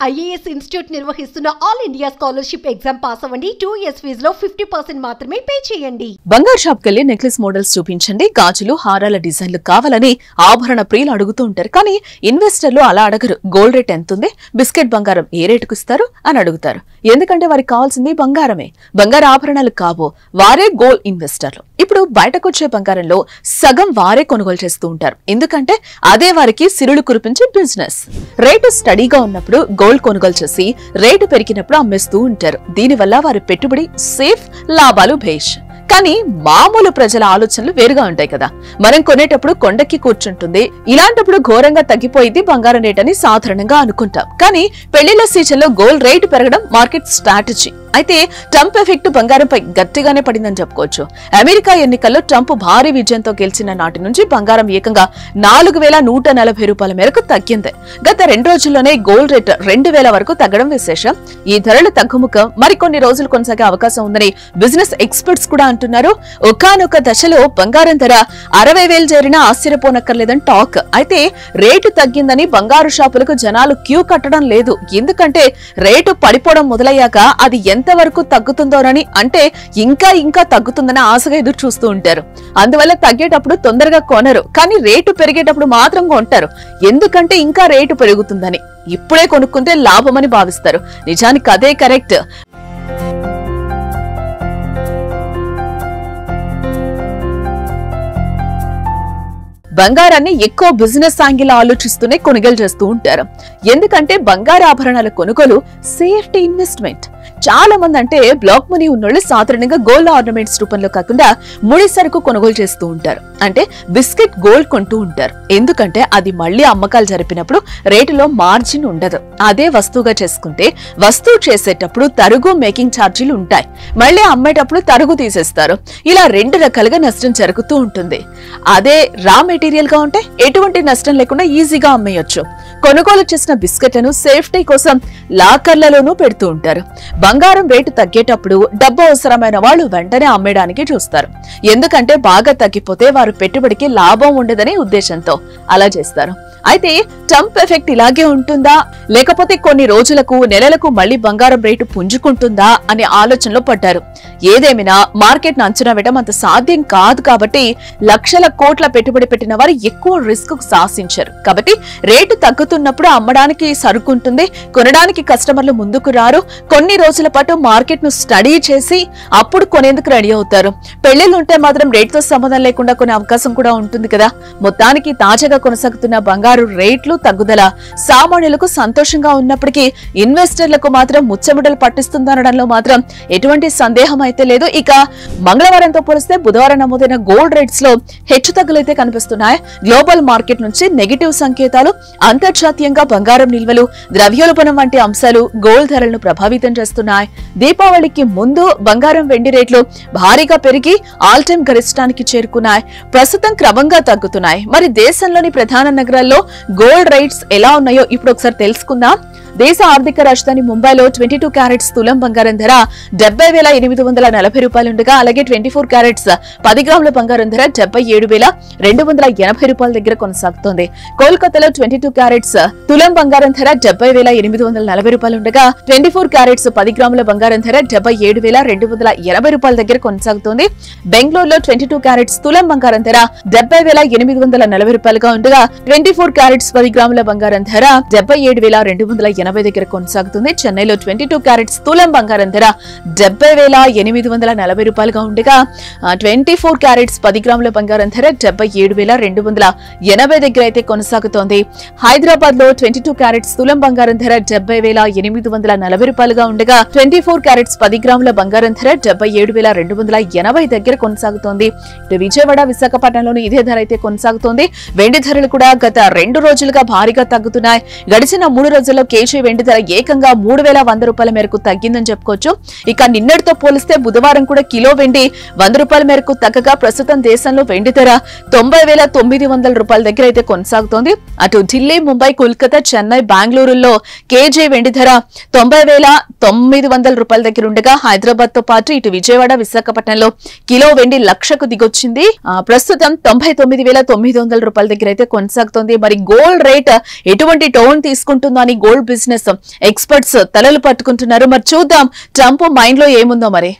IAS institute నిర్వహిస్తున్న all India scholarship exam pass అవ్వండి. 2 years ఫీజులో 50% మాత్రమే పే చేయండి. బంగారు షాప్ కెళ్ళి నెక్లెస్ మోడల్స్ చూపించండి, గాజులు హారాల డిజైన్లు కావాలని ఆభరణ ప్రియులు అడుగుతూ ఉంటారు. కానీ ఇన్వెస్టర్లు అలా అడగరు. గోల్డ్ రేట్ ఎంత ఉంది, బిస్కెట్ బంగారం ఏ రేటుకు ఇస్తారు అని అడుగుతారు. ఎందుకంటే వారికి కావాల్సింది బంగారమే, బంగారు ఆభరణాలు కావు. వారే గోల్డ్ ఇన్వెస్టర్లు. ఇప్పుడు బయటకొచ్చే బంగారంలో సగం వారే కొనుగోలు చేస్తూ ఉంటారు. ఎందుకంటే అదే వారికి సిరులు కురిపించే బిజినెస్. రేటు స్టడీగా ఉన్నప్పుడు గోల్డ్ కొనుగోలు చేసి రేటు పెరిగినప్పుడు అమ్మేస్తూ ఉంటారు. దీనివల్ల వారి పెట్టుబడి సేఫ్, లాభాలు భేష్. కానీ మామూలు ప్రజల ఆలోచనలు వేరుగా ఉంటాయి కదా. మనం కొనేటప్పుడు కొండకి కూర్చుంటుంది, ఇలాంటప్పుడు ఘోరంగా తగ్గిపోయింది బంగారం రేట్ అని సాధారణంగా అనుకుంటాం. కానీ పెళ్లిళ్ల సీజన్ లో గోల్డ్ రేటు పెరగడం మార్కెట్ స్ట్రాటజీ. అయితే ట్రంప్ ఎఫెక్ట్ బంగారంపై గట్టిగానే పడిందని చెప్పుకోవచ్చు. అమెరికా ఎన్నికల్లో ట్రంప్ భారీ విజయంతో గెలిచిన నాటి నుంచి బంగారం ఏకంగా 4140 రూపాయల మేరకు తగ్గింది. గత 2 రోజుల్లోనే గోల్డ్ రేట్ 2000 వరకు తగ్గడం విశేషం. ఈ ధరల తగ్గుముఖం మరికొన్ని రోజులు కొనసాగే అవకాశం ఉందని బిజినెస్ ఎక్స్పర్ట్స్ కూడా అంటున్నారు. ఒకానొక దశలో బంగారం ధర 60,000 చేరినా ఆశ్చర్యపోనక్కర్లేదని టాక్. అయితే రేటు తగ్గిందని బంగారు షాపులకు జనాలు క్యూ కట్టడం లేదు. ఎందుకంటే రేటు పడిపోవడం మొదలయ్యాక అది ఎంతవరకు తగ్గుతుందోనని, అంటే ఇంకా తగ్గుతుందని ఆశగా ఎదురు చూస్తూ ఉంటారు. అందువల్ల తగ్గేటప్పుడు తొందరగా కొనరు, కానీ రేటు పెరిగేటప్పుడు మాత్రం కొంటారు. ఎందుకంటే ఇంకా రేటు పెరుగుతుందని. ఇప్పుడే కొనుక్కుంటే లాభమని భావిస్తారు. నిజానికి అదే కరెక్ట్. బంగారాన్ని ఎక్కువ బిజినెస్ యాంగిల్ ఆలోచిస్తూనే కొనుగోలు చేస్తూ ఉంటారు. ఎందుకంటే బంగారు ఆభరణాల కొనుగోలు సేఫ్టీ ఇన్వెస్ట్మెంట్. చాలా మంది అంటే బ్లాక్ మనీ ఉన్నోళ్ళు సాధారణంగా గోల్డ్ ఆర్నమెంట్స్ రూపంలో కాకుండా ముడి సరుకు కొనుగోలు చేస్తూ ఉంటారు. అంటే బిస్కెట్ గోల్డ్ కొంటూ ఉంటారు. ఎందుకంటే అది మళ్లీ అమ్మకాలు జరిపినప్పుడు రేటులో మార్జిన్ ఉండదు. అదే వస్తువుగా చేసుకుంటే వస్తువు చేసేటప్పుడు తరుగు, మేకింగ్ ఛార్జీలు ఉంటాయి. మళ్లీ అమ్మేటప్పుడు తరుగు తీసేస్తారు. ఇలా 2 రకాలుగా నష్టం జరుగుతూ ఉంటుంది. అదే రా మెటీరియల్ గా ఉంటే ఎటువంటి నష్టం లేకుండా ఈజీగా అమ్మేయొచ్చు. కొనుగోలు చేసిన బిస్కెట్లను సేఫ్టీ కోసం లాకర్లలోనూ పెడుతూ ఉంటారు. బంగారం రేటు తగ్గేటప్పుడు డబ్బు అవసరమైన వాళ్ళు వెంటనే అమ్మేయడానికి చూస్తారు. ఎందుకంటే బాగా తగ్గిపోతే వారు పెట్టుబడికి లాభం ఉండదనే ఉద్దేశంతో అలా చేస్తారు. అయితే ట్రంప్ ఎఫెక్ట్ ఇలాగే ఉంటుందా, లేకపోతే కొన్ని రోజులకు, నెలలకు మళ్లీ బంగారం రేటు పుంజుకుంటుందా అనే ఆలోచనలో పడ్డారు. ఏదేమైనా మార్కెట్ ను అంచనా వేయడం అంత సాధ్యం కాదు. కాబట్టి లక్షల కోట్ల పెట్టుబడి పెట్టిన వారు ఎక్కువ రిస్క్ కు సాహసించారు. కాబట్టి రేటు తగ్గుతున్నప్పుడు అమ్మడానికి సరుకుంటుంది, కొనడానికి కస్టమర్లు ముందుకు రారు. కొన్ని రోజుల పాటు మార్కెట్ ను స్టడీ చేసి అప్పుడు కొనేందుకు రెడీ అవుతారు. పెళ్లిళ్ళు ఉంటే మాత్రం రేటుతో సంబంధం లేకుండా కొనే అవకాశం కూడా ఉంటుంది కదా. మొత్తానికి తాజాగా కొనసాగుతున్న బంగారు రేట్లు తగ్గుదల సామాన్యులకు సంతోషంగా ఉన్నప్పటికీ ఇన్వెస్టర్లకు మాత్రం ముచ్చముడలు పట్టిస్తుందనడంలో మాత్రం ఎటువంటి సందేహం అయితే లేదు. ఇక మంగళవారంతో పోలిస్తే బుధవారం నమోదైన గోల్డ్ రేట్స్ లో హెచ్చుతగ్గులైతే కనిపిస్తున్నాయి. గ్లోబల్ మార్కెట్ నుంచి నెగిటివ్ సంకేతాలు, అంతర్జాతీయంగా బంగారం నిల్వలు, ద్రవ్యోల్బణం వంటి అంశాలు గోల్డ్ ధరలను ప్రభావితం చేస్తున్నాయి. దీపావళికి ముందు బంగారం, వెండి రేట్లు భారీగా పెరిగి ఆల్ టైమ్ గరిష్టానికి చేరుకున్నాయి. ప్రస్తుతం క్రమంగా తగ్గుతున్నాయి. మరి దేశంలోని ప్రధాన నగరాల్లో గోల్డ్ రేట్స్ ఎలా ఉన్నాయో ఇప్పుడు ఒకసారి తెలుసుకుందాం. దేశ ఆర్థిక రాజధాని ముంబైలో 22 క్యారెట్స్ తులం బంగారం ధర 70,840 రూపాయలుండగా, అలాగే 24 క్యారెట్స్ 10 గ్రాముల బంగారం ధర 77,280 రూపాయల దగ్గర కొనసాగుతోంది. కోల్కతాలో 22 క్యారెట్స్ తులం బంగారం ధర 70,840 రూపాయలుండగా, 24 క్యారెట్స్ 10 గ్రాముల బంగారం ధర 77,280 రూపాయల దగ్గర కొనసాగుతోంది. బెంగళూరులో 22 క్యారెట్స్ తులం బంగారం ధర 70,840 రూపాయలుగా ఉండగా, 24 క్యారెట్స్ 10 గ్రాముల బంగారం ధర 77,280 దగ్గర కొనసాగుతుంది. చెన్నైలో 22 క్యారెట్స్ తులం బంగారం ధర 70,840 రూపాయలుగా ఉండగా, 24 క్యారెట్స్ 10 గ్రాముల బంగారం ధర 77,280 దగ్గర అయితే కొనసాగుతోంది. హైదరాబాద్ లో 22 క్యారెట్స్ తులం బంగారం ధర 70,840 రూపాయలుగా ఉండగా, 24 క్యారెట్స్ 10 గ్రాముల బంగారం ధర 77,280 దగ్గర కొనసాగుతోంది. ఇటు విజయవాడ, విశాఖపట్నంలోని ఇదే ధర అయితే కొనసాగుతోంది. వెండి ధరలు కూడా గత 2 రోజులుగా భారీగా తగ్గుతున్నాయి. గడిచిన 3 రోజుల్లో కేజీ వెండి ధర ఏకంగా 3,100 రూపాయల మేరకు తగ్గిందని చెప్పుకోవచ్చు. ఇక నిన్నటితో పోలిస్తే బుధవారం కూడా కిలో వెండి 100 రూపాయల మేరకు తగ్గగా ప్రస్తుతం దేశంలో వెండి ధర 90,900 రూపాయల దగ్గర అయితే కొనసాగుతోంది. అటు ఢిల్లీ, ముంబై, కోల్కతా, చెన్నై, బెంగళూరులో కేజీ వెండి ధర 90,900 రూపాయల దగ్గర ఉండగా, హైదరాబాద్ తో పాటు ఇటు విజయవాడ, విశాఖపట్నంలో కిలో వెండి లక్షకు దిగొచ్చింది. ప్రస్తుతం 99,900 రూపాయల దగ్గర అయితే కొనసాగుతోంది. మరి గోల్డ్ రేట్ ఎటువంటి టోన్ తీసుకుంటుందో అని గోల్డ్ బిజినెస్ ఎక్స్పర్ట్స్ తలలు పట్టుకుంటున్నారు. మరి చూద్దాం ట్రంప్ మైండ్ లో ఏముందో మరి.